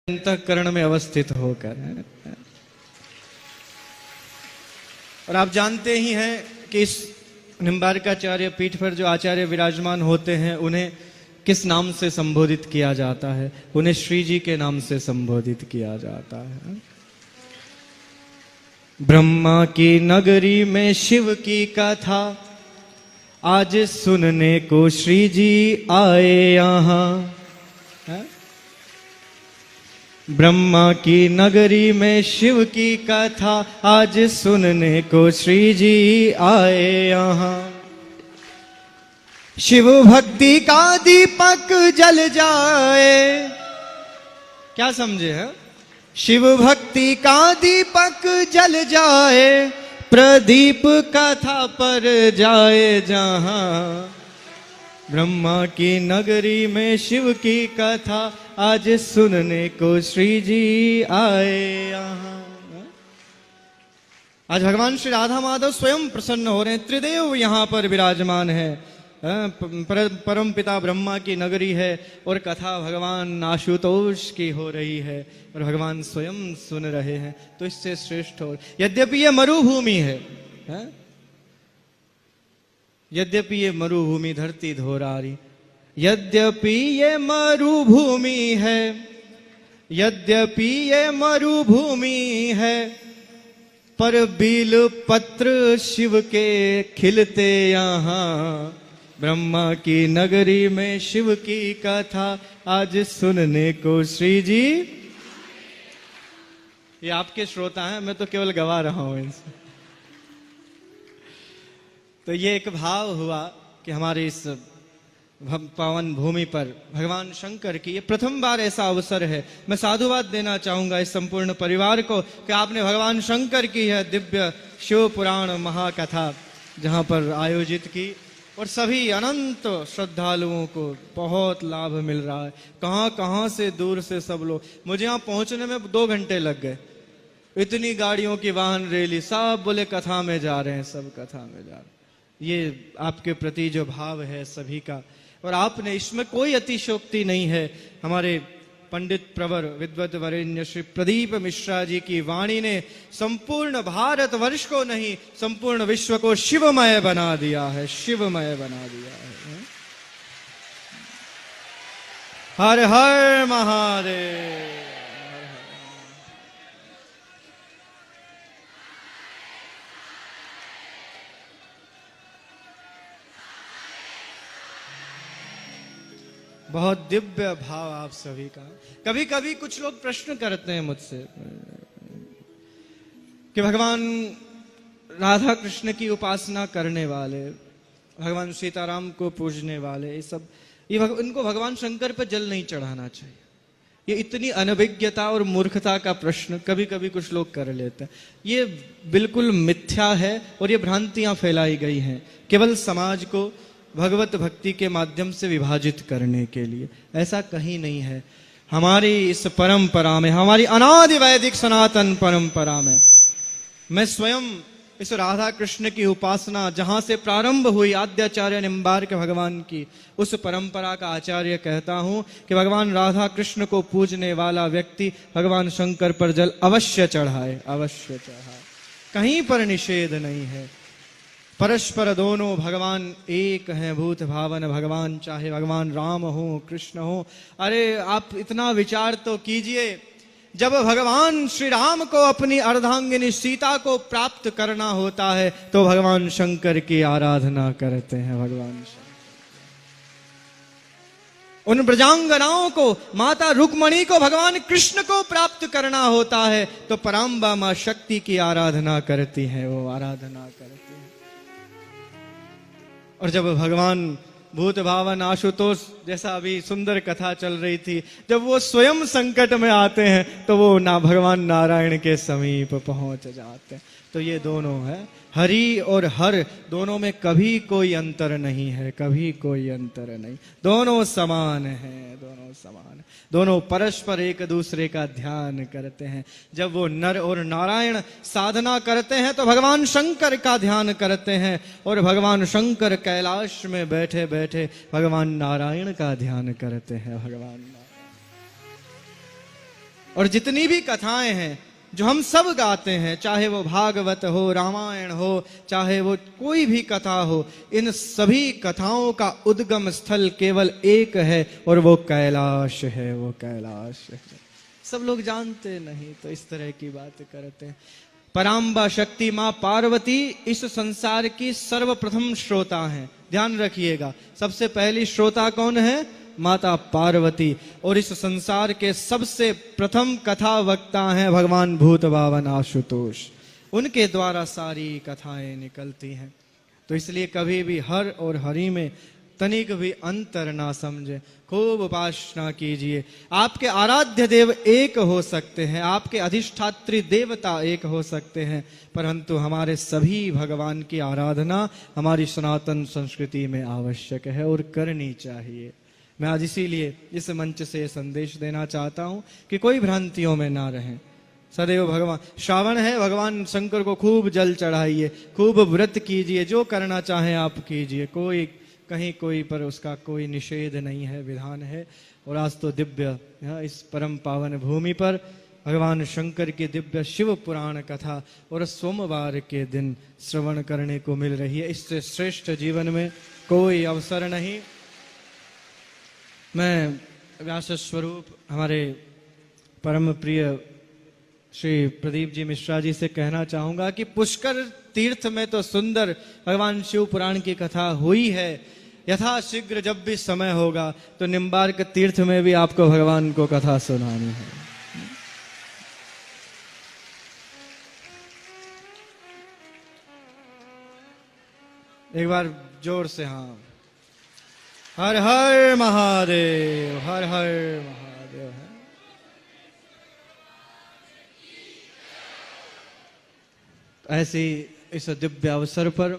अंतःकरण में अवस्थित होकर है। और आप जानते ही हैं कि इस निम्बार्काचार्य पीठ पर जो आचार्य विराजमान होते हैं उन्हें किस नाम से संबोधित किया जाता है? उन्हें श्री जी के नाम से संबोधित किया जाता है। ब्रह्मा की नगरी में शिव की कथा आज सुनने को श्री जी आए यहाँ। ब्रह्मा की नगरी में शिव की कथा आज सुनने को श्री जी आए यहाँ। शिव भक्ति का दीपक जल जाए, क्या समझे हैं? शिव भक्ति का दीपक जल जाए, प्रदीप कथा पर जाए जहां। ब्रह्मा की नगरी में शिव की कथा आज सुनने को श्री जी आए यहाँ। आज भगवान श्री राधा माधव स्वयं प्रसन्न हो रहे हैं। त्रिदेव यहाँ पर विराजमान है। परम पिता ब्रह्मा की नगरी है और कथा भगवान आशुतोष की हो रही है और भगवान स्वयं सुन रहे हैं। तो इससे श्रेष्ठ हो, यद्यपि ये मरुभूमि है, यद्यपि ये मरुभूमि धरती धोरारी, यद्यपि ये मरुभूमि है, यद्यपि ये मरुभूमि है, पर बील पत्र शिव के खिलते यहाँ। ब्रह्मा की नगरी में शिव की कथा आज सुनने को श्री जी। ये आपके श्रोता हैं, मैं तो केवल गवा रहा हूं इनसे। तो ये एक भाव हुआ कि हमारे इस पावन भूमि पर भगवान शंकर की ये प्रथम बार ऐसा अवसर है। मैं साधुवाद देना चाहूंगा इस संपूर्ण परिवार को कि आपने भगवान शंकर की है दिव्य शिव पुराण महाकथा जहां पर आयोजित की और सभी अनंत श्रद्धालुओं को बहुत लाभ मिल रहा है। कहां कहां से दूर से सब लोग, मुझे यहां पहुंचने में 2 घंटे लग गए। इतनी गाड़ियों की वाहन रैली, सब बोले कथा में जा रहे हैं, सब कथा में जा रहे हैं। ये आपके प्रति जो भाव है सभी का, और आपने इसमें कोई अतिशयोक्ति नहीं है। हमारे पंडित प्रवर विद्वत वरेण्य श्री प्रदीप मिश्रा जी की वाणी ने संपूर्ण भारतवर्ष को नहीं संपूर्ण विश्व को शिवमय बना दिया है, शिवमय बना दिया है। हर हर महादेव। बहुत दिव्य भाव आप सभी का। कभी कभी कुछ लोग प्रश्न करते हैं मुझसे कि भगवान राधा कृष्ण की उपासना करने वाले, भगवान सीताराम को पूजने वाले, इनको भगवान शंकर पर जल नहीं चढ़ाना चाहिए। ये इतनी अनभिज्ञता और मूर्खता का प्रश्न कभी कभी कुछ लोग कर लेते हैं। ये बिल्कुल मिथ्या है और ये भ्रांतियां फैलाई गई हैं केवल समाज को भगवत भक्ति के माध्यम से विभाजित करने के लिए। ऐसा कहीं नहीं है। हमारी इस परंपरा में, हमारी अनादि वैदिक सनातन परंपरा में, मैं स्वयं इस राधा कृष्ण की उपासना जहां से प्रारंभ हुई आद्याचार्य निम्बार्क भगवान की, उस परंपरा का आचार्य कहता हूं कि भगवान राधा कृष्ण को पूजने वाला व्यक्ति भगवान शंकर पर जल अवश्य चढ़ाए, अवश्य चढ़ाए। कहीं पर निषेध नहीं है। परस्पर दोनों भगवान एक हैं, भूत भावन भगवान, चाहे भगवान राम हो कृष्ण हो। अरे आप इतना विचार तो कीजिए, जब भगवान श्री राम को अपनी अर्धांगिनी सीता को प्राप्त करना होता है तो भगवान शंकर की आराधना करते हैं। भगवान शंकर उन ब्रजांगनाओं को, माता रुक्मणी को भगवान कृष्ण को प्राप्त करना होता है तो पराम्बा मां शक्ति की आराधना करती है, वो आराधना करती है। और जब भगवान भूत भावन आशुतोष, जैसा अभी सुंदर कथा चल रही थी, जब वो स्वयं संकट में आते हैं तो वो ना भगवान नारायण के समीप पहुंच जाते हैं। तो ये दोनों है, हरि और हर, दोनों में कभी कोई अंतर नहीं है, कभी कोई अंतर नहीं। दोनों समान हैं, दोनों समान, दोनों परस्पर एक दूसरे का ध्यान करते हैं। जब वो नर और नारायण साधना करते हैं तो भगवान शंकर का ध्यान करते हैं, और भगवान शंकर कैलाश में बैठे बैठे भगवान नारायण का ध्यान करते हैं। भगवान और जितनी भी कथाएं हैं जो हम सब गाते हैं, चाहे वो भागवत हो, रामायण हो, चाहे वो कोई भी कथा हो, इन सभी कथाओं का उद्गम स्थल केवल एक है और वो कैलाश है, वो कैलाश है। सब लोग जानते नहीं तो इस तरह की बात करते हैं। पराम्बा शक्ति मां पार्वती इस संसार की सर्वप्रथम श्रोता हैं। ध्यान रखिएगा, सबसे पहली श्रोता कौन है? माता पार्वती। और इस संसार के सबसे प्रथम कथा वक्ता हैं भगवान भूत बावन आशुतोष। उनके द्वारा सारी कथाएं निकलती हैं। तो इसलिए कभी भी हर और हरि में तनिक भी अंतर ना समझे, खूब उपासना कीजिए। आपके आराध्य देव एक हो सकते हैं, आपके अधिष्ठात्री देवता एक हो सकते हैं, परंतु हमारे सभी भगवान की आराधना हमारी सनातन संस्कृति में आवश्यक है और करनी चाहिए। मैं आज इसीलिए इस मंच से संदेश देना चाहता हूं कि कोई भ्रांतियों में ना रहें। सदैव भगवान, श्रावण है, भगवान शंकर को खूब जल चढ़ाइए, खूब व्रत कीजिए, जो करना चाहें आप कीजिए। कोई कहीं कोई पर उसका कोई निषेध नहीं है, विधान है। और आज तो दिव्य इस परम पावन भूमि पर भगवान शंकर की दिव्य शिव पुराण कथा और सोमवार के दिन श्रवण करने को मिल रही है। इससे श्रेष्ठ जीवन में कोई अवसर नहीं। मैं व्यास स्वरूप हमारे परम प्रिय श्री प्रदीप जी मिश्रा जी से कहना चाहूंगा कि पुष्कर तीर्थ में तो सुंदर भगवान शिव पुराण की कथा हुई है। यथाशीघ्र जब भी समय होगा तो निम्बार्क तीर्थ में भी आपको भगवान को कथा सुनानी है। एक बार जोर से हाँ, हर हर महादेव, हर हर महादेव है। ऐसी इस दिव्य अवसर पर